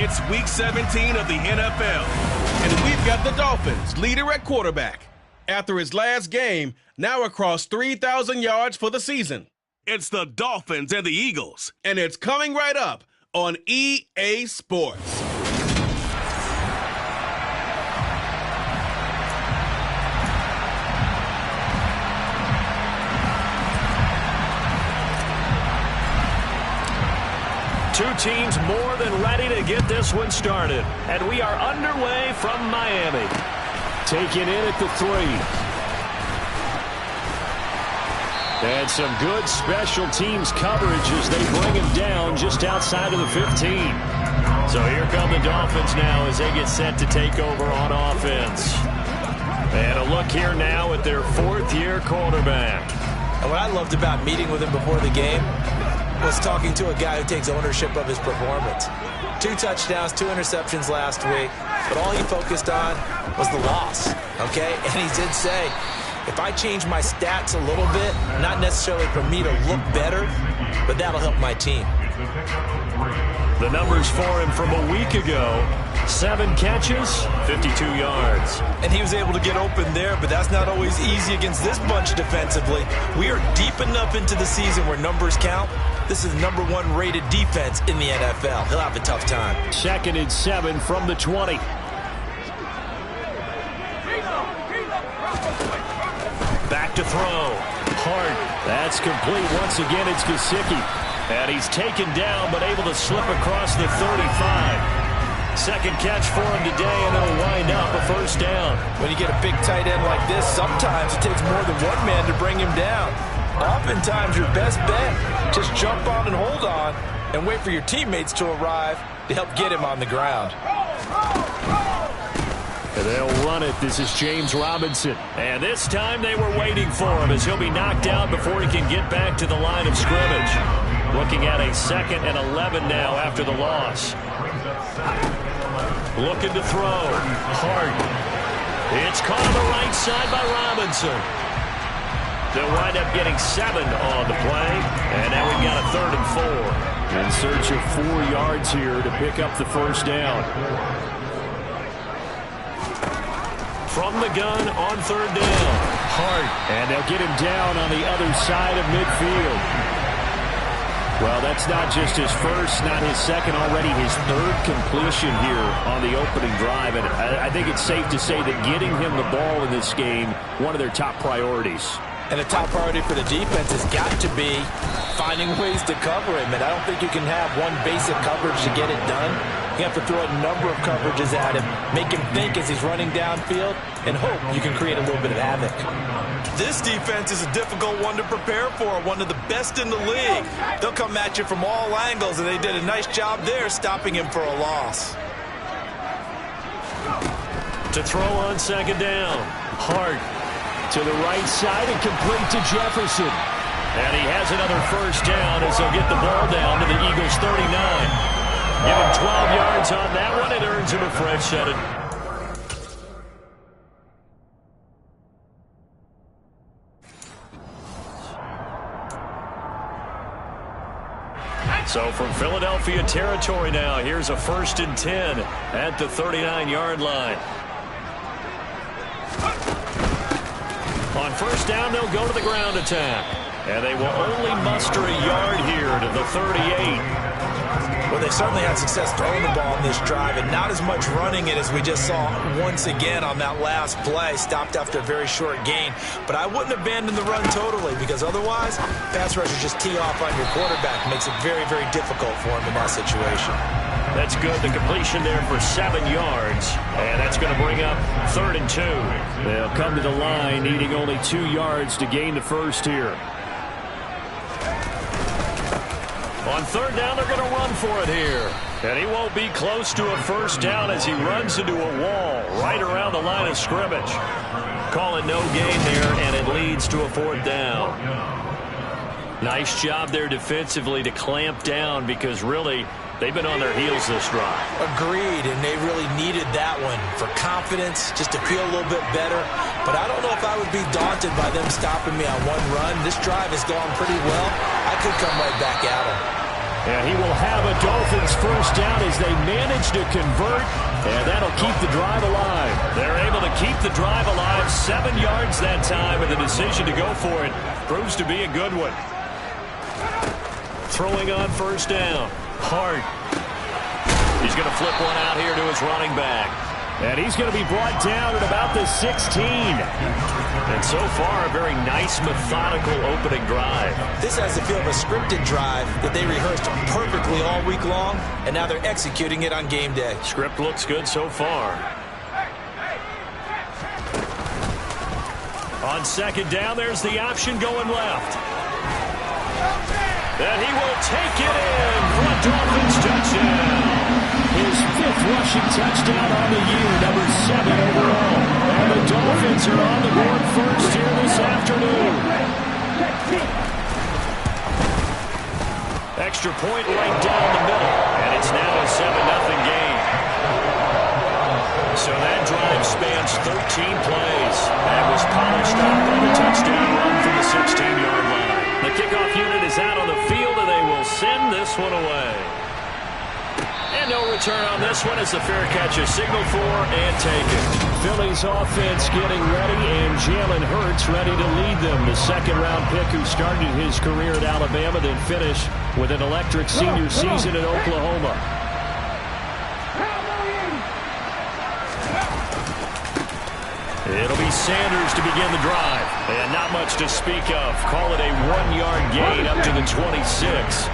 It's Week 17 of the NFL, and we've got the Dolphins leader at quarterback. After his last game, now across 3,000 yards for the season. It's the Dolphins and the Eagles, and it's coming right up on EA Sports. Two teams more than ready to get this one started. And we are underway from Miami. Taken in at the 3. And some good special teams coverage as they bring him down just outside of the 15. So here come the Dolphins now as they get set to take over on offense. And a look here now at their 4th-year quarterback. And what I loved about meeting with him before the game was talking to a guy who takes ownership of his performance. 2 touchdowns, 2 interceptions last week, but all he focused on was the loss, okay? And he did say, if I change my stats a little bit, not necessarily for me to look better, but that'll help my team. The numbers for him from a week ago: 7 catches, 52 yards. And he was able to get open there, but that's not always easy against this bunch defensively. We are deep enough into the season where numbers count. This is the #1 rated defense in the NFL. He'll have a tough time. 2nd and 7 from the 20. Back to throw. Hart. That's complete once again. It's Gesicki. And he's taken down but able to slip across the 35. 2nd catch for him today, and it'll wind up a 1st down. When you get a big tight end like this, sometimes it takes more than one man to bring him down. Oftentimes, your best bet, just jump on and hold on and wait for your teammates to arrive to help get him on the ground. And they'll run it. This is James Robinson. And this time they were waiting for him as he'll be knocked out before he can get back to the line of scrimmage. Looking at a 2nd and 11 now after the loss. Looking to throw. Hart. It's caught on the right side by Robinson. They'll wind up getting 7 on the play. And now we've got a 3rd and 4. In search of 4 yards here to pick up the 1st down. From the gun on 3rd down. Hart. And they'll get him down on the other side of midfield. Well, that's not just his first, not his second, already his 3rd completion here on the opening drive. And I think it's safe to say that getting him the ball in this game, one of their top priorities. And the top priority for the defense has got to be finding ways to cover him. And I don't think you can have one basic coverage to get it done. You have to throw a number of coverages at him, make him think as he's running downfield, and hope you can create a little bit of havoc. This defense is a difficult one to prepare for, one of the best in the league. They'll come at you from all angles, and they did a nice job there stopping him for a loss. To throw on 2nd down. Hart to the right side and complete to Jefferson. And he has another 1st down as they'll get the ball down to the Eagles' 39. Give him 12 yards on that one. It earns him a fresh set. So from Philadelphia territory now, here's a 1st and 10 at the 39-yard line. On 1st down, they'll go to the ground attack. And they will only muster a yard here to the 38. Well, they certainly had success throwing the ball in this drive and not as much running it as we just saw once again on that last play. Stopped after a very short gain. But I wouldn't abandon the run totally because otherwise, pass rushers just tee off on your quarterback. Makes it very, very difficult for him in that situation. That's good. The completion there for 7 yards. And that's going to bring up 3rd and 2. They'll come to the line needing only 2 yards to gain the 1st here. On 3rd down, they're going to run for it here. And he won't be close to a 1st down as he runs into a wall right around the line of scrimmage. Call it no gain there, and it leads to a 4th down. Nice job there defensively to clamp down because really they've been on their heels this drive. Agreed, and they really needed that one for confidence, just to feel a little bit better. But I don't know if I would be daunted by them stopping me on one run. This drive has gone pretty well. I could come right back at them. And he will have a Dolphins first down as they manage to convert, and that'll keep the drive alive. They're able to keep the drive alive, 7 yards that time, and the decision to go for it proves to be a good one. Throwing on first down. Hart. He's going to flip one out here to his running back. And he's going to be brought down at about the 16. And so far, a very nice, methodical opening drive. This has the feel of a scripted drive that they rehearsed perfectly all week long, and now they're executing it on game day. Script looks good so far. On second down, there's the option going left. And he will take it in for a Dolphins touchdown. His 5th rushing touchdown on the year, number 7 overall. And the Dolphins are on the board first here this afternoon. Extra point right down the middle, and it's now a 7-0 game. So that drive spans 13 plays and was polished up by the touchdown run from the 16-yard line. The kickoff unit is out on the field, and they will send this one away. And no return on this one as the fair catch is signaled for and taken. Philly's offense getting ready, and Jalen Hurts ready to lead them. The second-round pick who started his career at Alabama, then finished with an electric senior season in Oklahoma. It'll be Sanders to begin the drive. And not much to speak of. Call it a 1-yard gain up to the 26.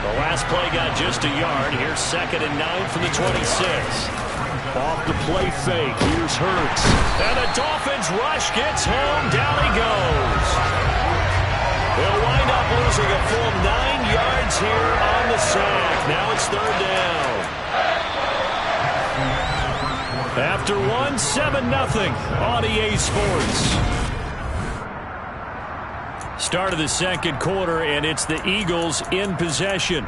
The last play got just a yard. Here's 2nd and 9 from the 26. Off the play fake. Here's Hurts. And the Dolphins rush gets home. Down he goes. They'll wind up losing a full 9 yards here on the sack. Now it's 3rd down. After 7-0 on EA Sports. Start of the second quarter, and it's the Eagles in possession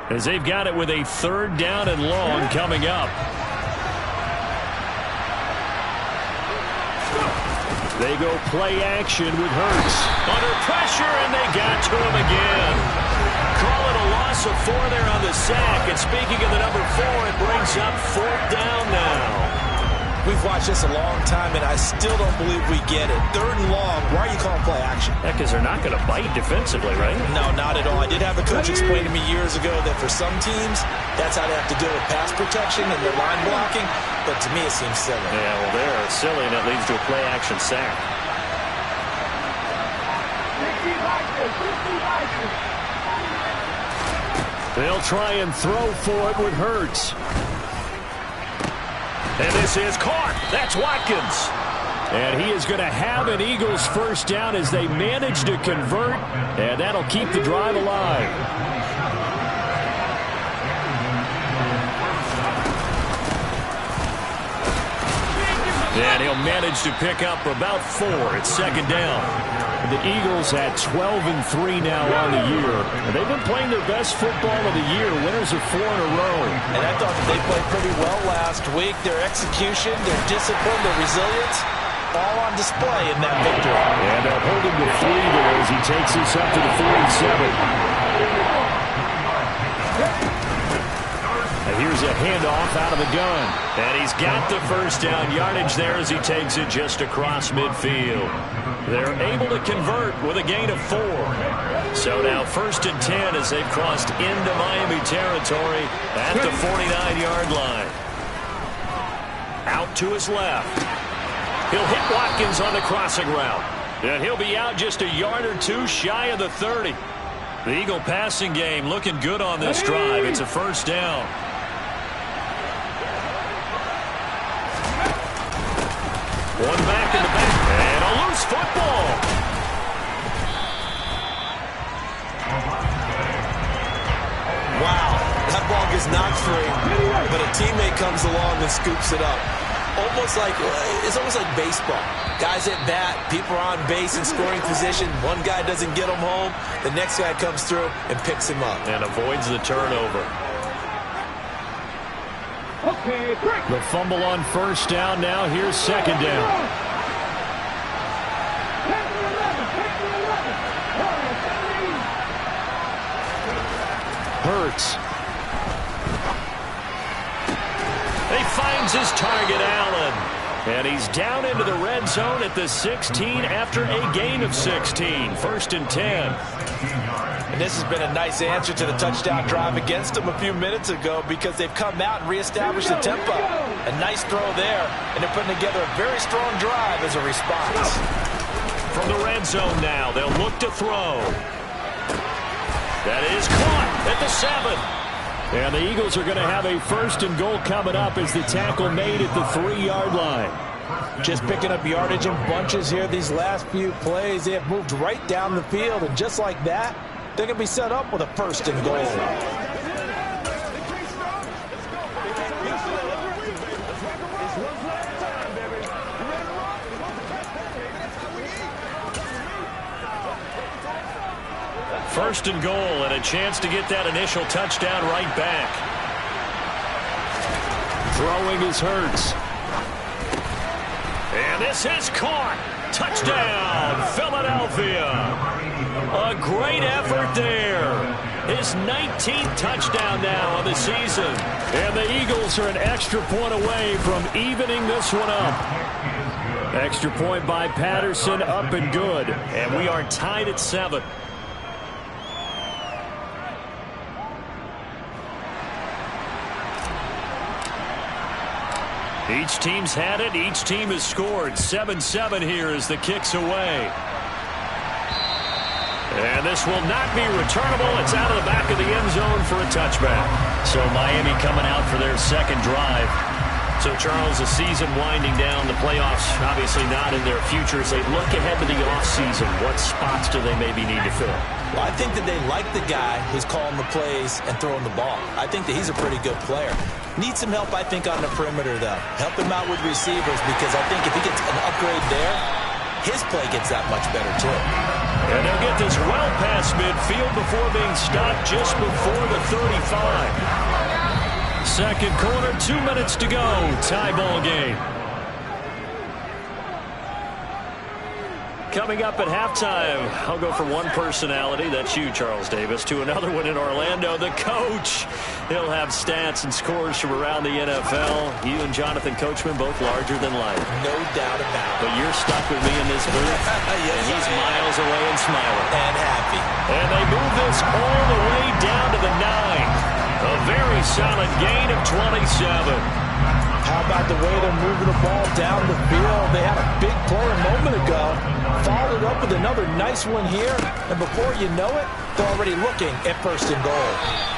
as they've got it with a 3rd down and long coming up. They go play action with Hurts. Under pressure, and they got to him again. Call it a loss of 4 there on the sack. And speaking of the number 4, it brings up 4th down now. We've watched this a long time, and I still don't believe we get it. 3rd and long, why are you calling play action? Yeah, because they're not going to bite defensively, right? No, not at all. I did have a coach explain to me years ago that for some teams, that's how they have to deal with pass protection and their line blocking. But to me, it seems silly. Yeah, well, they're silly, and it leads to a play action sack. They'll try and throw for it with Hurts. And this is caught. That's Watkins. And he is going to have an Eagles first down as they manage to convert. And that'll keep the drive alive. And he'll manage to pick up about 4. It's 2nd down. The Eagles at 12-3 now on the year. And they've been playing their best football of the year. Winners of 4 in a row. And I thought that they played pretty well last week. Their execution, their discipline, their resilience, all on display in that victory. And they'll hold him to 3 there as he takes us up to the 47. And here's a handoff out of the gun. And he's got the first down yardage there as he takes it just across midfield. They're able to convert with a gain of 4. So now 1st and 10 as they've crossed into Miami territory at the 49-yard line. Out to his left. He'll hit Watkins on the crossing route. And he'll be out just a yard or 2 shy of the 30. The Eagle passing game looking good on this drive. It's a first down. One back in the back. And a loose football. Wow. That ball gets knocked free, but a teammate comes along and scoops it up. It's almost like baseball. Guys at bat, people are on base in scoring position. One guy doesn't get him home. The next guy comes through and picks him up. And avoids the turnover. The fumble on first down now. Here's 2nd down. Hurts. He finds his target, Allen. And he's down into the red zone at the 16 after a gain of 16. 1st and 10. And this has been a nice answer to the touchdown drive against them a few minutes ago because they've come out and reestablished the tempo. A nice throw there, and they're putting together a very strong drive as a response. From the red zone now, they'll look to throw. That is caught at the 7. And the Eagles are going to have a 1st and goal coming up as the tackle made at the 3-yard line. Just picking up yardage in bunches here these last few plays. They have moved right down the field, and just like that, they're going to be set up with a 1st and goal. First and goal, and a chance to get that initial touchdown right back. Throwing is Hurts. And this is caught. Touchdown, Philadelphia. A great effort there. His 19th touchdown now on the season. And the Eagles are an extra point away from evening this one up. Extra point by Patterson, up and good. And we are tied at 7. Each team's had it. Each team has scored. 7-7 here as the kick's away. And this will not be returnable. It's out of the back of the end zone for a touchback. So Miami coming out for their second drive. So, Charles, the season winding down, the playoffs obviously not in their future. As they look ahead to the offseason, what spots do they maybe need to fill? Well, I think that they like the guy who's calling the plays and throwing the ball. I think that he's a pretty good player. Needs some help, I think, on the perimeter, though. Help him out with receivers because I think if he gets an upgrade there, his play gets that much better, too. And they'll get this well past midfield before being stopped just before the 35. Second quarter, 2 minutes to go. Tie ball game. Coming up at halftime, I'll go from one personality, that's you, Charles Davis, to another one in Orlando, the coach. He'll have stats and scores from around the NFL. You and Jonathan Coachman both larger than life. No doubt about it. But you're stuck with me in this booth, yes, and he's miles away and smiling. And happy. And they move this all the way down to the 9. A very solid gain of 27. How about the way they're moving the ball down the field? They had a big play a moment ago. Followed up with another nice one here. And before you know it, they're already looking at 1st and goal.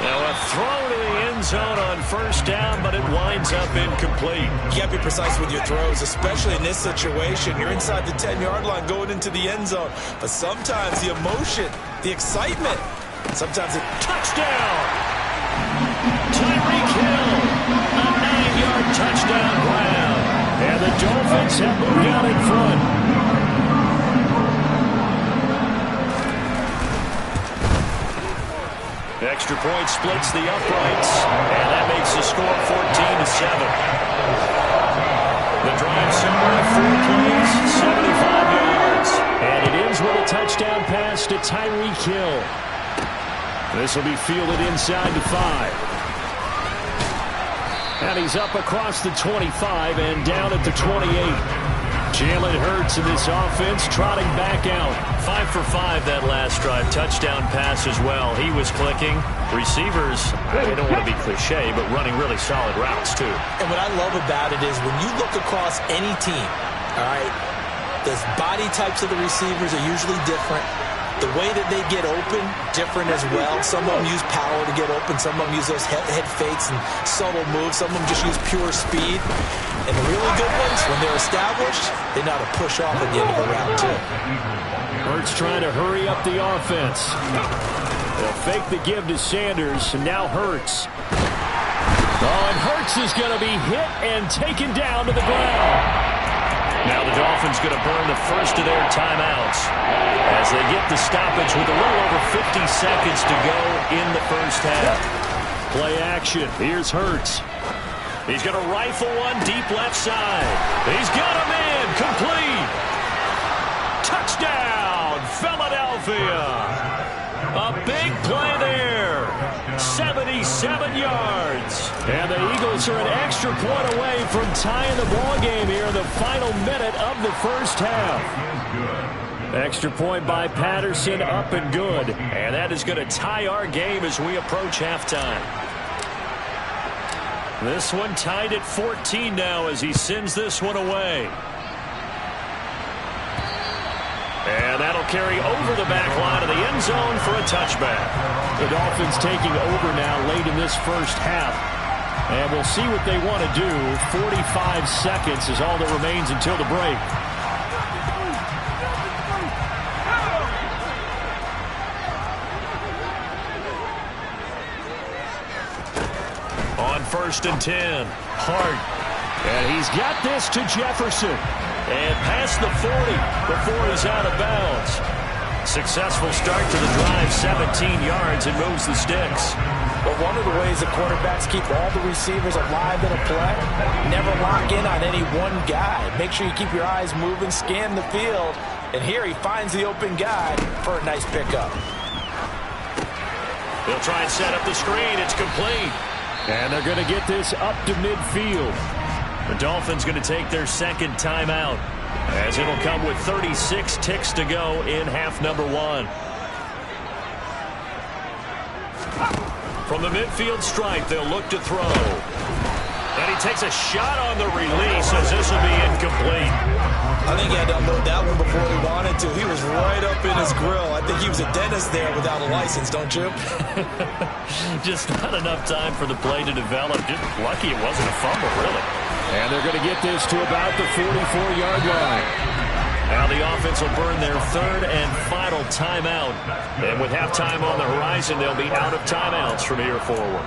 Now a throw to the end zone on 1st down, but it winds up incomplete. You got to be precise with your throws, especially in this situation. You're inside the 10-yard line going into the end zone. But sometimes the emotion, the excitement, sometimes it... Touchdown! Tyreek Hill, a 9-yard touchdown grab. And the Dolphins have moved out in front. Extra point splits the uprights, and that makes the score 14-7. The drive similar, 4 plays, 75 yards. And it ends with a touchdown pass to Tyreek Hill. This will be fielded inside the 5. And he's up across the 25 and down at the 28. Jalen Hurts in this offense trotting back out. 5 for 5 that last drive. Touchdown pass as well. He was clicking. Receivers, they don't want to be cliche, but running really solid routes too. And what I love about it is when you look across any team, all right, the body types of the receivers are usually different. The way that they get open, different as well. Some of them use power to get open. Some of them use those head fakes and subtle moves. Some of them just use pure speed. And the really good ones, when they're established, they know how to push off at the end of the round, too. Hurts trying to hurry up the offense. They'll fake the give to Sanders, and now Hurts. Oh, and Hurts is going to be hit and taken down to the ground. Now the Dolphins going to burn the first of their timeouts as they get the stoppage with a little over 50 seconds to go in the first half. Play action. Here's Hurts. He's going to rifle one deep left side. He's got him in. Complete. Touchdown, Philadelphia. A big play there. 7 7 yards. And the Eagles are an extra point away from tying the ball game here in the final minute of the first half. Extra point by Patterson, up and good. And that is going to tie our game as we approach halftime. This one tied at 14 now as he sends this one away. And that'll carry over the back line of the end zone for a touchback. The Dolphins taking over now late in this first half. And we'll see what they want to do. 45 seconds is all that remains until the break. On 1st and 10, Hart. And he's got this to Jefferson. And past the 40 before he's out of bounds. Successful start to the drive, 17 yards, and moves the sticks. But one of the ways the quarterbacks keep all the receivers alive in a play, never lock in on any one guy. Make sure you keep your eyes moving, scan the field. And here he finds the open guy for a nice pickup. They'll try and set up the screen. It's complete. And they're going to get this up to midfield. The Dolphins going to take their second timeout as it'll come with 36 ticks to go in half number 1. From the midfield stripe, they'll look to throw. And he takes a shot on the release as this will be incomplete. I think he had to unload that one before he wanted to. He was right up in his grill. I think he was a dentist there without a license, don't you? Just not enough time for the play to develop. Just lucky it wasn't a fumble, really. And they're going to get this to about the 44-yard line. Now the offense will burn their third and final timeout. And with halftime on the horizon, they'll be out of timeouts from here forward.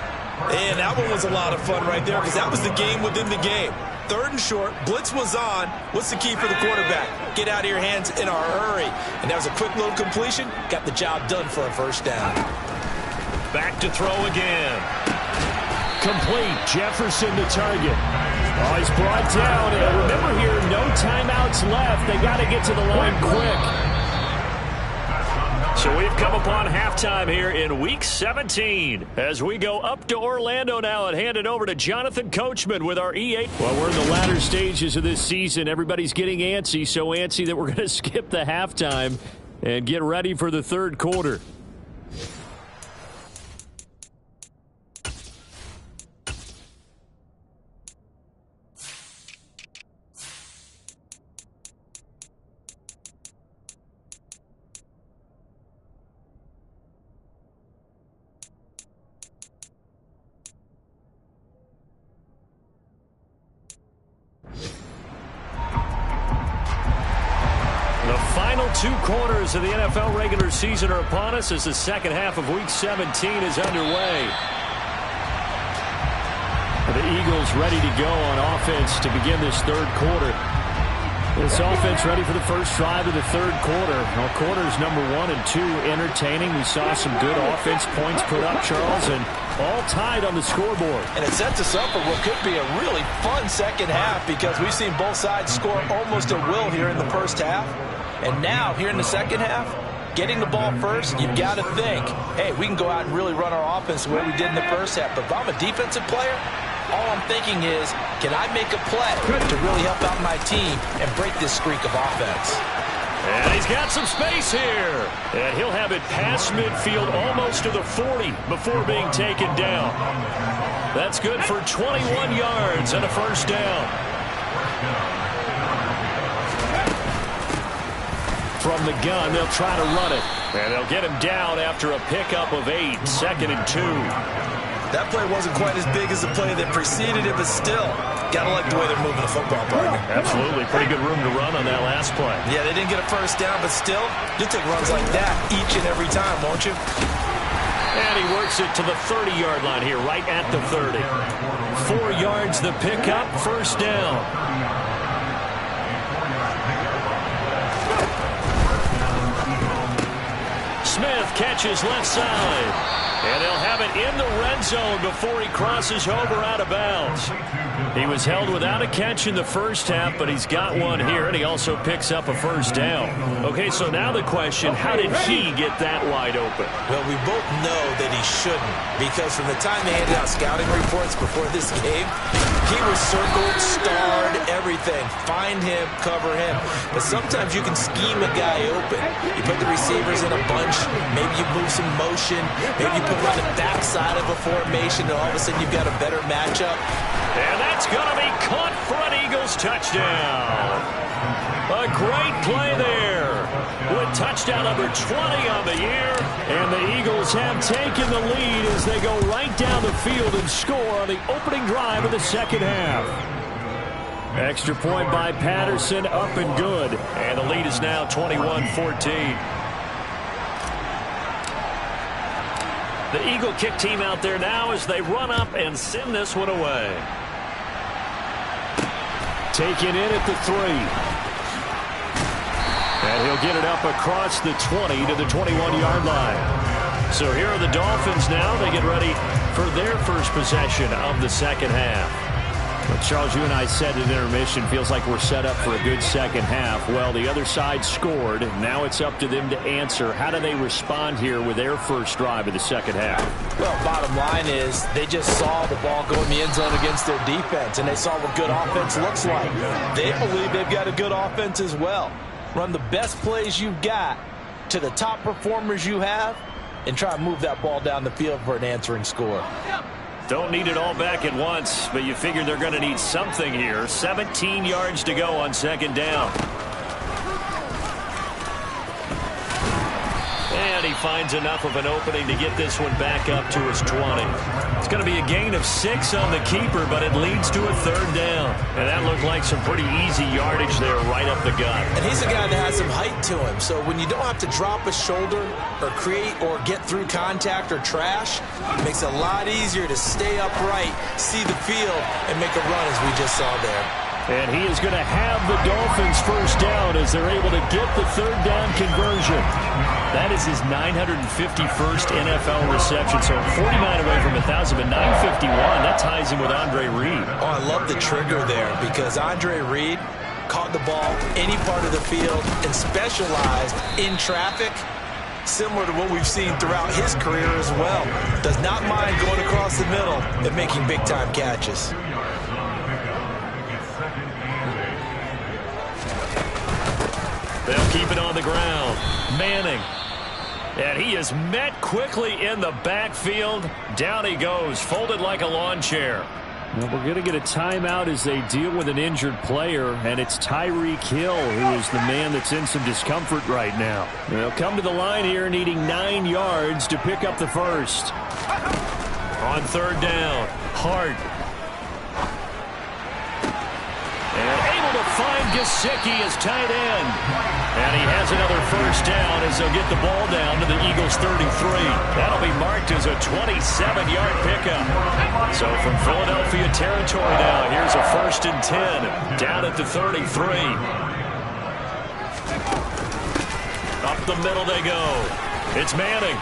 And that one was a lot of fun right there because that was the game within the game. 3rd and short, blitz was on. What's the key for the quarterback? Get out of your hands in a hurry. And that was a quick little completion. Got the job done for a first down. Back to throw again. Complete. Jefferson to target. Oh, he's brought down. And remember here, no timeouts left. They got to get to the line quick. So we've come upon halftime here in Week 17 as we go up to Orlando now and hand it over to Jonathan Coachman with our EA. Well, we're in the latter stages of this season. Everybody's getting antsy, so antsy that we're going to skip the halftime and get ready for the third quarter. Two quarters of the NFL regular season are upon us as the second half of Week 17 is underway. The Eagles ready to go on offense to begin this third quarter. This offense ready for the first drive of the third quarter. Well, quarters number 1 and 2 entertaining. We saw some good offense points put up, Charles, and all tied on the scoreboard. And it sets us up for what could be a really fun second half because we've seen both sides score almost at will here in the first half. And now, here in the second half, getting the ball first, you've got to think, hey, we can go out and really run our offense the way we did in the first half. But if I'm a defensive player, all I'm thinking is, can I make a play to really help out my team and break this streak of offense? And he's got some space here. And he'll have it past midfield almost to the 40 before being taken down. That's good for 21 yards and a first down. From the gun, they'll try to run it. And they'll get him down after a pickup of 8, 2nd and 2. That play wasn't quite as big as the play that preceded it, but still, gotta like the way they're moving the football, partner. Absolutely. Pretty good room to run on that last play. Yeah, they didn't get a first down, but still, you'll take runs like that each and every time, won't you? And he works it to the 30-yard line here, right at the 30. 4 yards the pickup, first down. Smith catches left side. And they'll have it in the red zone before he crosses over out of bounds. He was held without a catch in the first half, but he's got one here, and he also picks up a first down. Okay, so now the question, how did he get that wide open? Well, we both know that he shouldn't, because from the time they handed out scouting reports before this game, he was circled, starred, everything. Find him, cover him. But sometimes you can scheme a guy open. You put the receivers in a bunch, maybe you move some motion, maybe you put him on the backside of a formation, and all of a sudden you've got a better matchup. And that's going to be caught for an Eagles touchdown. A great play there with touchdown number 20 on the year. And the Eagles have taken the lead as they go right down the field and score on the opening drive of the second half. Extra point by Patterson, up and good. And the lead is now 21-14. The Eagle kick team out there now as they run up and send this one away. Taken in at the 3. And he'll get it up across the 20 to the 21-yard line. So here are the Dolphins now. They get ready for their first possession of the second half. Well, Charles, you and I said at intermission, feels like we're set up for a good second half. Well, the other side scored. Now it's up to them to answer. How do they respond here with their first drive of the second half? Well, bottom line is they just saw the ball go in the end zone against their defense, and they saw what good offense looks like. They believe they've got a good offense as well. Run the best plays you've got to the top performers you have and try to move that ball down the field for an answering score. Don't need it all back at once, but you figure they're going to need something here. 17 yards to go on second down. And he finds enough of an opening to get this one back up to his 20. It's going to be a gain of 6 on the keeper, but it leads to a third down. And that looked like some pretty easy yardage there right up the gut. And he's a guy that has some height to him, so when you don't have to drop a shoulder or create or get through contact or trash, it makes it a lot easier to stay upright, see the field, and make a run as we just saw there. And he is going to have the Dolphins first down as they're able to get the third down conversion. That is his 951st NFL reception, so 49 away from 1,000, but 951. That ties him with Andre Reed. Oh, I love the trigger there because Andre Reed caught the ball any part of the field and specialized in traffic, similar to what we've seen throughout his career as well. Does not mind going across the middle and making big-time catches. They'll keep it on the ground. Manning. And he is met quickly in the backfield. Down he goes, folded like a lawn chair. Well, we're going to get a timeout as they deal with an injured player, and it's Tyreek Hill who is the man that's in some discomfort right now. They'll come to the line here needing 9 yards to pick up the first. On third down, Hart. And able to find Gesicki as tight end. And he has another first down as they'll get the ball down to the Eagles' 33. That'll be marked as a 27-yard pickup. So from Philadelphia territory now, here's a 1st and 10 down at the 33. Up the middle they go. It's Manning.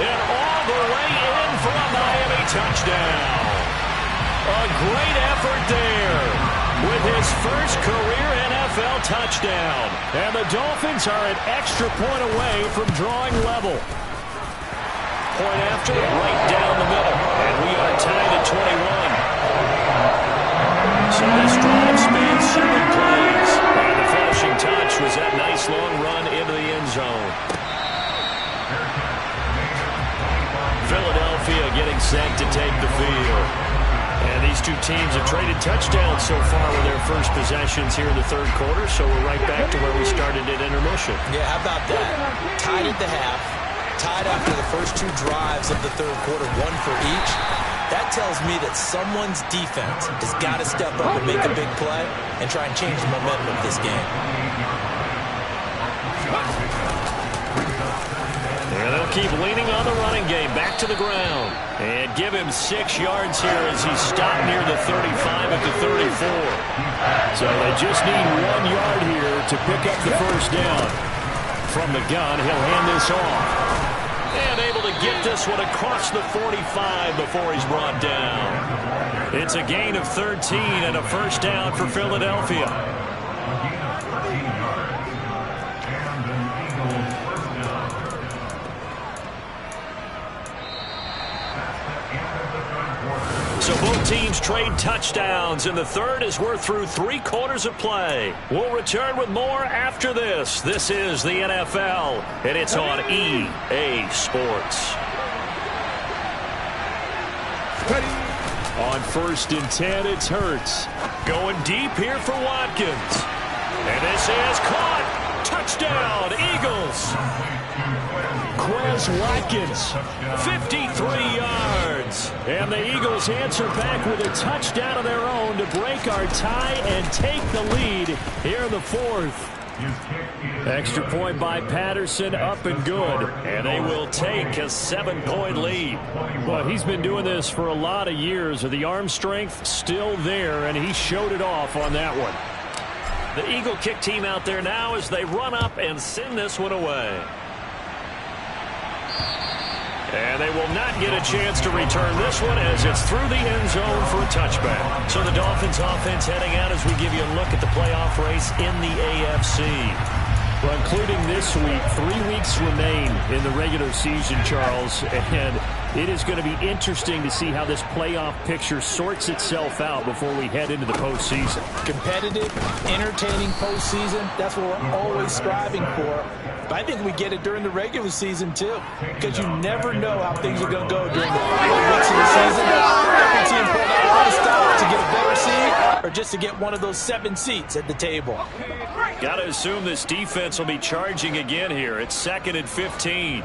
And all the way in for a Miami touchdown. A great effort there with his first career NFL touchdown. And the Dolphins are an extra point away from drawing level. Point after, right down the middle. And we are tied at 21. So this drive spans 7 plays. And the finishing touch was that nice long run into the end zone. Philadelphia getting set to take the field. And these two teams have traded touchdowns so far with their first possessions here in the third quarter, so we're right back to where we started at intermission. Yeah, how about that? Tied at the half, tied after the first 2 drives of the third quarter, 1 for each. That tells me that someone's defense has got to step up and make a big play and try and change the momentum of this game. And they'll keep leaning on the running game, back to the ground. And give him 6 yards here as he's stopped near the 35 at the 34. So they just need 1 yard here to pick up the first down. From the gun, he'll hand this off. And to get this one across the 45 before he's brought down. It's a gain of 13 and a first down for Philadelphia. So both teams trade touchdowns, and the third as we're through 3 quarters of play. We'll return with more after this. This is the NFL, and it's on EA Sports. On 1st and 10, it's Hurts. Going deep here for Watkins. And this is caught. Touchdown, Eagles. Quez Watkins, 53 yards. And the Eagles answer back with a touchdown of their own to break our tie and take the lead here in the 4th. Extra point by Patterson, up and good. And they will take a 7-point lead. Well, he's been doing this for a lot of years. The arm strength still there, and he showed it off on that one. The Eagle kick team out there now as they run up and send this one away. And they will not get a chance to return this one as it's through the end zone for a touchback. So the Dolphins offense heading out as we give you a look at the playoff race in the AFC. Well, including this week, 3 weeks remain in the regular season, Charles, and it is going to be interesting to see how this playoff picture sorts itself out before we head into the postseason. Competitive, entertaining postseason, that's what we're always striving for. But I think we get it during the regular season, too, because you never know how things are going to go during the final weeks of the season. Every team pulling out a lot of stops to get a better seed or just to get one of those 7 seats at the table. Got to assume this defense will be charging again here. It's 2nd and 15.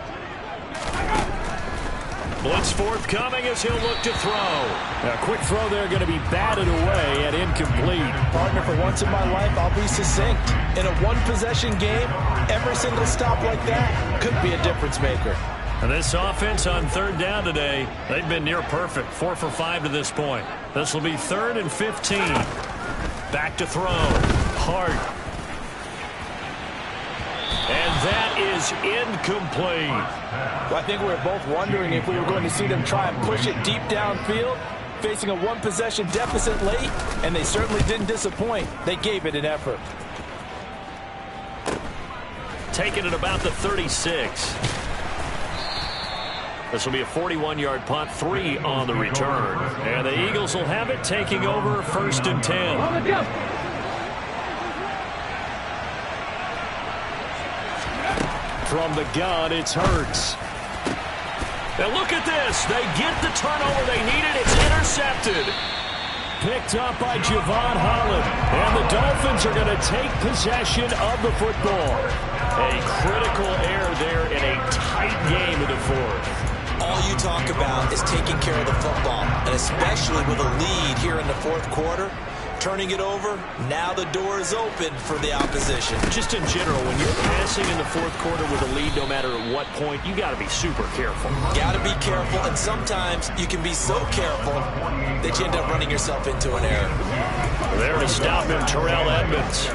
Blitz forthcoming as he'll look to throw. A quick throw there going to be batted away and incomplete. Partner, for once in my life, I'll be succinct. In a one-possession game, every single stop like that could be a difference maker. And this offense on 3rd down today, they've been near perfect. 4 for 5 to this point. This will be 3rd and 15. Back to throw. Hart. And that is incomplete. Well, I think we were both wondering if we were going to see them try and push it deep downfield, facing a one-possession deficit late, and they certainly didn't disappoint. They gave it an effort. Taking it about the 36. This will be a 41-yard punt, 3 on the return. And the Eagles will have it, taking over 1st and 10. From the gun, it's Hurts. And look at this. They get the turnover they needed. It's intercepted. Picked up by Javon Holland. And the Dolphins are going to take possession of the football. A critical error there in a tight game in the 4th. All you talk about is taking care of the football, and especially with a lead here in the 4th quarter. Turning it over, now the door is open for the opposition. Just in general, when you're passing in the 4th quarter with a lead, no matter at what point, you got to be super careful. Got to be careful, and sometimes you can be so careful that you end up running yourself into an error. There to stop him, Terrell Edmonds.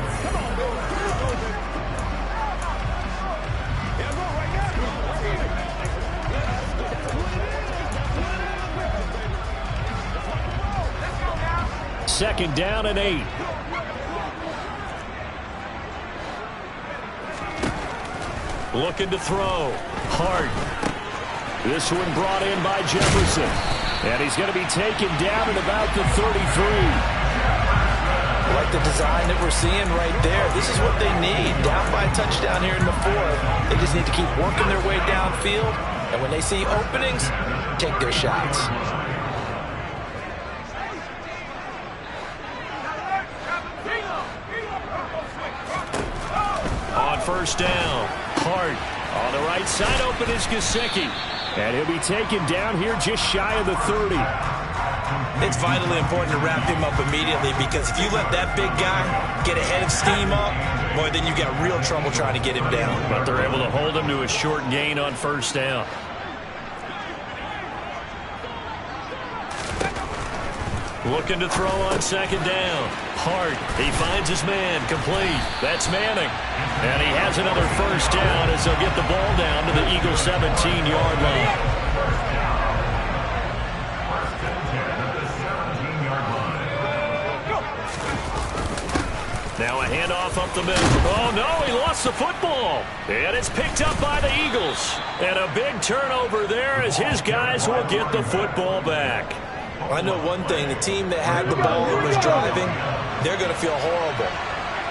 Second down and 8. Looking to throw. Hart. This one brought in by Jefferson. And he's going to be taken down at about the 33. I like the design that we're seeing right there. This is what they need. Down by a touchdown here in the 4th. They just need to keep working their way downfield. And when they see openings, take their shots. On 1st down, Hart on the right side, open is Gesicki. And he'll be taken down here just shy of the 30. It's vitally important to wrap him up immediately, because if you let that big guy get ahead of steam up, boy, then you got real trouble trying to get him down. But they're able to hold him to a short gain on 1st down. Looking to throw on second down. Hart, he finds his man, complete. That's Manning. And he has another first down as he'll get the ball down to the Eagles' 17-yard line. Now a handoff up the middle. Oh, no, he lost the football. And it's picked up by the Eagles. And a big turnover there as his guys will get the football back. I know one thing. The team that had the ball and was driving, they're going to feel horrible.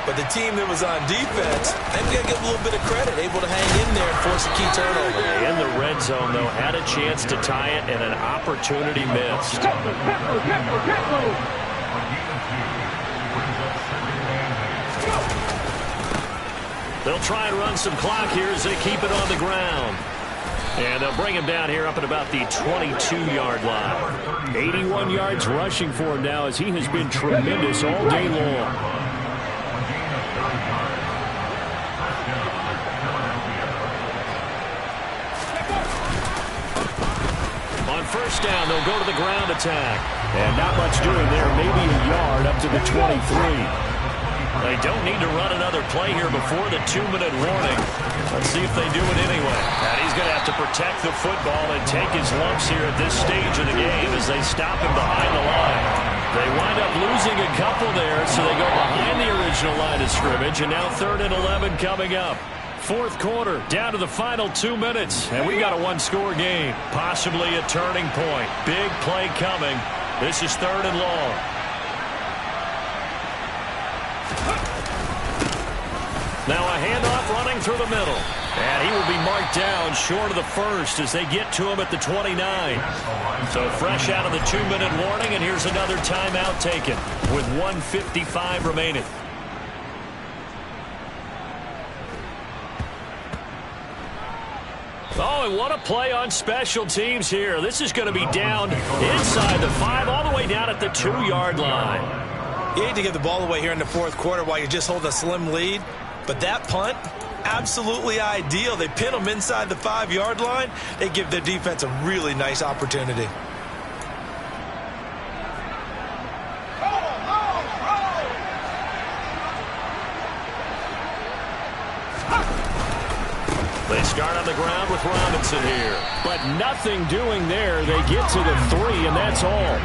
But the team that was on defense, they've got to give a little bit of credit, able to hang in there and force a key turnover. In the red zone, though, had a chance to tie it and an opportunity missed. They'll try and run some clock here as they keep it on the ground. And they'll bring him down here up at about the 22-yard line. 81 yards rushing for him now as he has been tremendous all day long. On first down, they'll go to the ground attack. And not much doing there, maybe a yard up to the 23. They don't need to run another play here before the 2-minute warning. Let's see if they do it anyway. And he's going to have to protect the football and take his lumps here at this stage of the game as they stop him behind the line. They wind up losing a couple there, so they go behind the original line of scrimmage, and now 3rd and 11 coming up. Fourth quarter, down to the final 2 minutes, and we've got a one-score game, possibly a turning point. Big play coming. This is 3rd and long. Now a handoff running through the middle. And he will be marked down short of the first as they get to him at the 29. So fresh out of the 2-minute warning, and here's another timeout taken with 1:55 remaining. Oh, and what a play on special teams here. This is going to be down inside the 5, all the way down at the 2-yard line. You hate to give the ball away here in the fourth quarter while you're just holding a slim lead. But that punt, absolutely ideal. They pin them inside the 5-yard line. They give their defense a really nice opportunity. They start on the ground with Robinson here. But nothing doing there. They get to the 3, and that's all.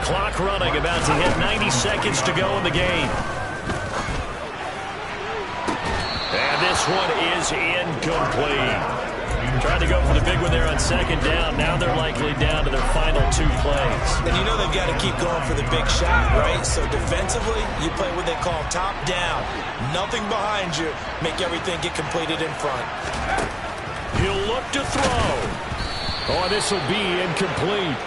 Clock running, about to hit 90 seconds to go in the game. And this one is incomplete. Trying to go for the big one there on second down. Now they're likely down to their final 2 plays. And you know they've got to keep going for the big shot, right? So defensively, you play what they call top down. Nothing behind you. Make everything get completed in front. He'll look to throw. Oh, this will be incomplete.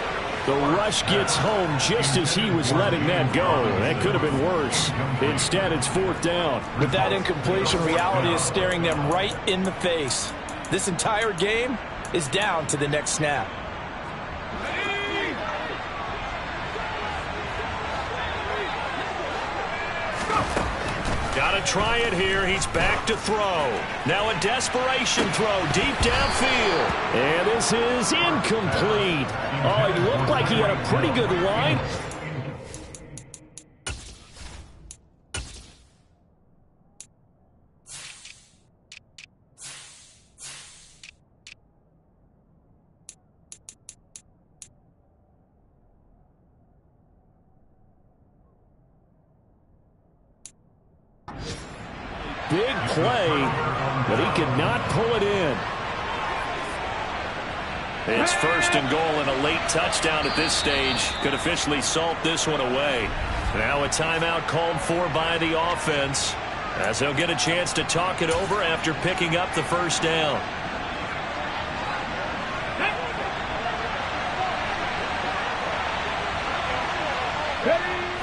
The rush gets home just as he was letting that go. That could have been worse. Instead, it's 4th down. With that incompletion, reality is staring them right in the face. This entire game is down to the next snap. Got to try it here. He's back to throw. Now a desperation throw deep downfield. And this is incomplete. Oh, he looked like he had a pretty good line. Big play, but he could not pull it in. It's 1st and goal and a late touchdown at this stage. Could officially salt this one away. Now a timeout called for by the offense as they'll get a chance to talk it over after picking up the first down.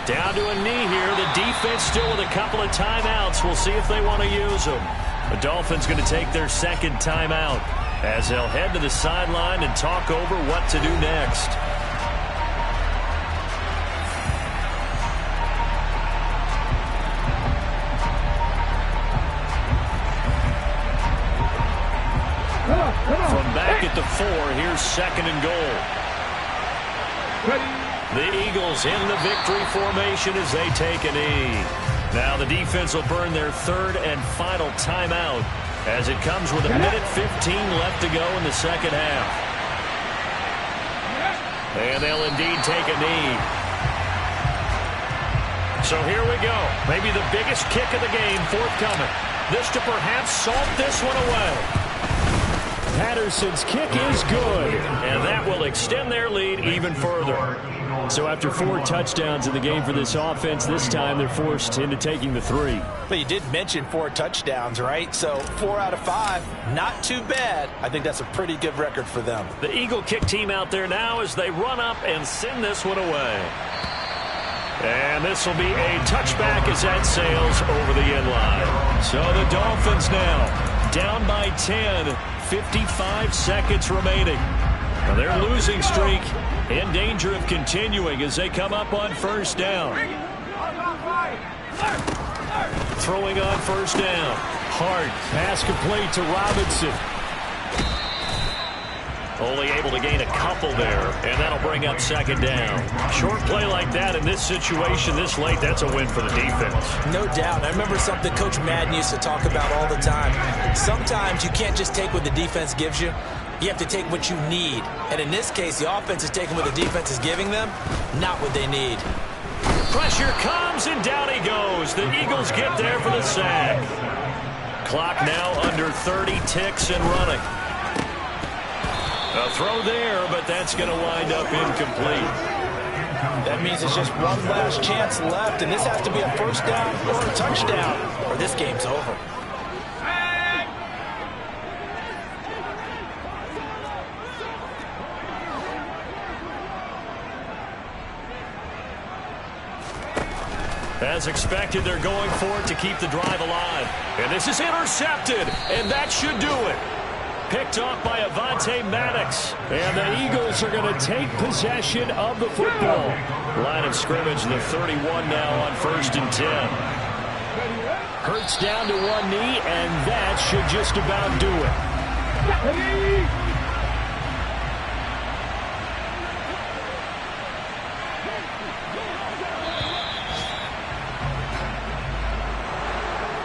Down to a knee here. The defense still with a couple of timeouts. We'll see if they want to use them. The Dolphins going to take their second timeout as they'll head to the sideline and talk over what to do next. From back at the 4, here's 2nd and goal. The Eagles in the victory formation as they take a knee. Now the defense will burn their third and final timeout as it comes with 1:15 left to go in the second half. And they'll indeed take a knee. So here we go. Maybe the biggest kick of the game forthcoming. This to perhaps salt this one away. Patterson's kick is good. And that will extend their lead even further. So after 4 touchdowns in the game for this offense, this time they're forced into taking the 3. But you did mention 4 touchdowns, right? So 4 out of 5, not too bad. I think that's a pretty good record for them. The Eagle kick team out there now as they run up and send this one away. And this will be a touchback as that sails over the end line. So the Dolphins now down by 10, 55 seconds remaining. Now their losing streak in danger of continuing as they come up on first down. Throwing on first down. Hard pass complete to Robinson. Only able to gain a couple there, and that'll bring up second down. Short play like that in this situation this late, that's a win for the defense. No doubt. I remember something Coach Madden used to talk about all the time. Sometimes you can't just take what the defense gives you. You have to take what you need. And in this case, the offense is taking what the defense is giving them, not what they need. Pressure comes, and down he goes. The Eagles get there for the sack. Clock now under 30 ticks and running. A throw there, but that's going to wind up incomplete. That means it's just one last chance left, and this has to be a first down or a touchdown, or this game's over. As expected, they're going for it to keep the drive alive. And this is intercepted, and that should do it. Picked off by Avonte Maddox. And the Eagles are going to take possession of the football. Line of scrimmage, the 31 now on 1st and 10. Hurts down to one knee, and that should just about do it.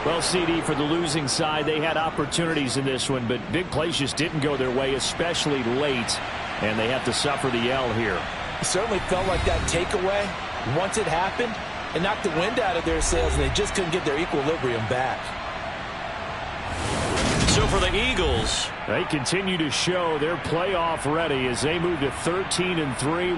Well, CD, for the losing side, they had opportunities in this one, but big plays just didn't go their way, especially late, and they have to suffer the L here. It certainly felt like that takeaway, once it happened, it knocked the wind out of their sails, and they just couldn't get their equilibrium back. So for the Eagles, they continue to show they're playoff ready as they move to 13-3.